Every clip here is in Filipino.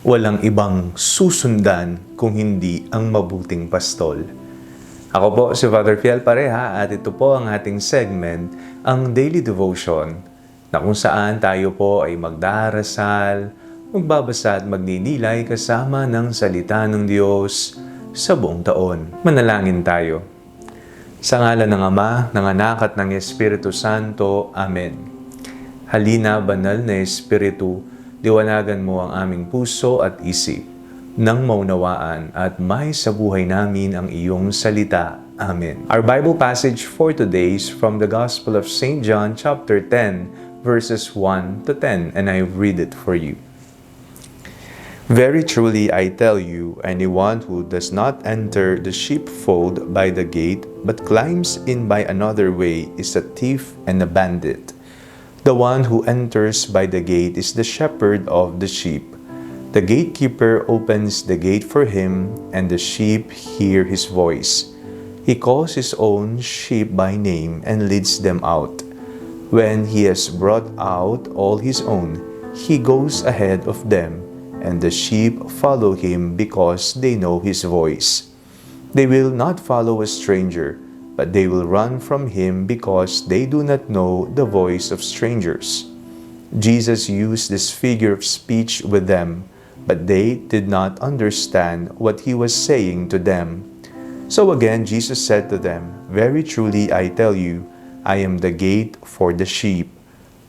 Walang ibang susundan kung hindi ang mabuting pastol. Ako po si Father Fiel Pareha at ito po ang ating segment, ang Daily Devotion, na kung saan tayo po ay magdarasal, magbabasa at magninilay kasama ng salita ng Diyos sa buong taon. Manalangin tayo. Sa ngalan ng Ama, ng Anak at ng Espiritu Santo. Amen. Halina, banal na Espiritu, liwanagan mo ang aming puso at isip nang maunawaan at may sa buhay namin ang iyong salita. Amen. Our Bible passage for today is from the Gospel of St. John chapter 10 verses 1 to 10, and I read it for you. Very truly I tell you, anyone who does not enter the sheepfold by the gate but climbs in by another way is a thief and a bandit. The one who enters by the gate is the shepherd of the sheep. The gatekeeper opens the gate for him, and the sheep hear his voice. He calls his own sheep by name and leads them out. When he has brought out all his own, he goes ahead of them, and the sheep follow him because they know his voice. They will not follow a stranger, but they will run from him because they do not know the voice of strangers. Jesus used this figure of speech with them, but they did not understand what he was saying to them. So again, Jesus said to them, very truly I tell you, I am the gate for the sheep.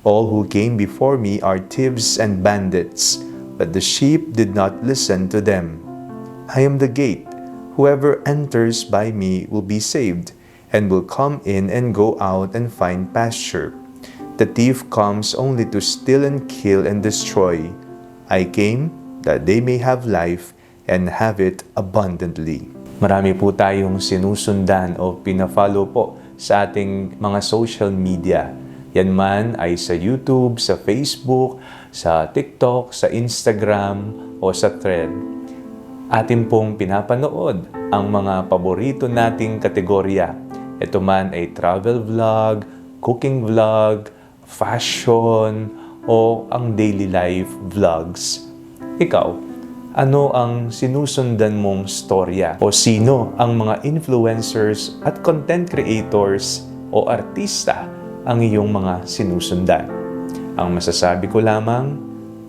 All who came before me are thieves and bandits, but the sheep did not listen to them. I am the gate. Whoever enters by me will be saved, and will come in and go out and find pasture. The thief comes only to steal and kill and destroy. I came that they may have life and have it abundantly. Marami po tayong sinusundan o pina-follow po sa ating mga social media. Yan man ay sa YouTube, sa Facebook, sa TikTok, sa Instagram o sa Thread. Atin pong pinapanood ang mga paborito nating kategorya. Ito man ay travel vlog, cooking vlog, fashion, o ang daily life vlogs. Ikaw, ano ang sinusundan mong storya? O sino ang mga influencers at content creators o artista ang iyong mga sinusundan? Ang masasabi ko lamang,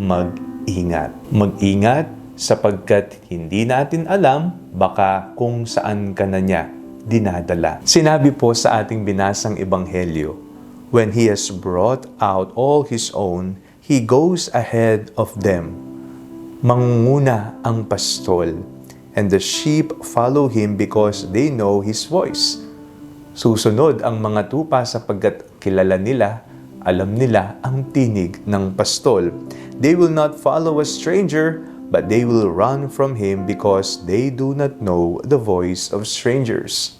mag-ingat. Mag-ingat sapagkat hindi natin alam baka kung saan ka na niya dinadala. Sinabi po sa ating binasang ebanghelyo, when he has brought out all his own, he goes ahead of them. Mangunguna ang pastol, and the sheep follow him because they know his voice. Susunod ang mga tupa sapagkat kilala nila, alam nila ang tinig ng pastol. They will not follow a stranger, but they will run from him because they do not know the voice of strangers.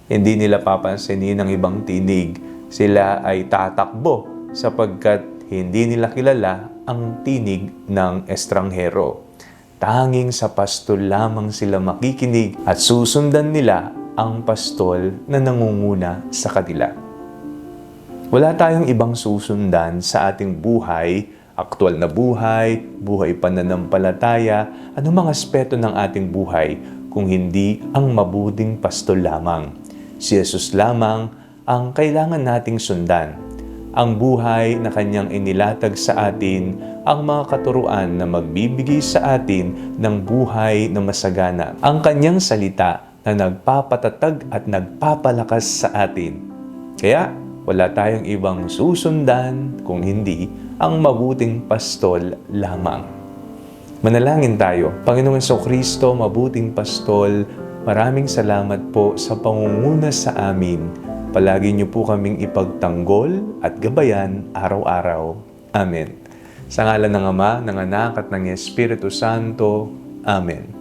Hindi nila papansinin ang ibang tinig. Sila ay tatakbo sapagkat hindi nila kilala ang tinig ng estranghero. Tanging sa pastol lamang sila makikinig at susundan nila ang pastol na nangunguna sa kanila. Wala tayong ibang susundan sa ating buhay, aktual na buhay, buhay pananampalataya, anumang aspeto ng ating buhay kung hindi ang mabuting pastol lamang. Si Jesus lamang ang kailangan nating sundan. Ang buhay na kanyang inilatag sa atin, ang mga katuruan na magbibigay sa atin ng buhay na masagana. Ang kanyang salita na nagpapatatag at nagpapalakas sa atin. Kaya wala tayong ibang susundan kung hindi ang mabuting pastol lamang. Manalangin tayo. Panginoong Jesucristo, mabuting pastol, maraming salamat po sa pangunguna sa amin. Palagi niyo po kaming ipagtanggol at gabayan araw-araw. Amen. Sa ngalan ng Ama, ng Anak at ng Espiritu Santo. Amen.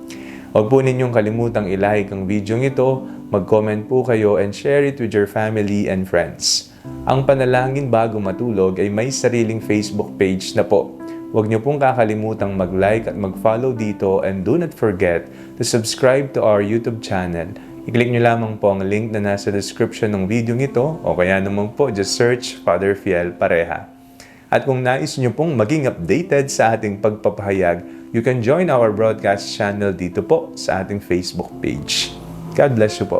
Huwag po ninyong kalimutang i-like ang video ito, mag-comment po kayo and share it with your family and friends. Ang Panalangin Bago Matulog ay may sariling Facebook page na po. Huwag niyo pong kakalimutang mag-like at mag-follow dito, and do not forget to subscribe to our YouTube channel. I-click niyo lamang po ang link na nasa description ng video ito, o kaya naman po just search Father Fiel Pareha. At kung nais niyo pong maging updated sa ating pagpapahayag you can join our broadcast channel dito po sa ating Facebook page. God bless you po.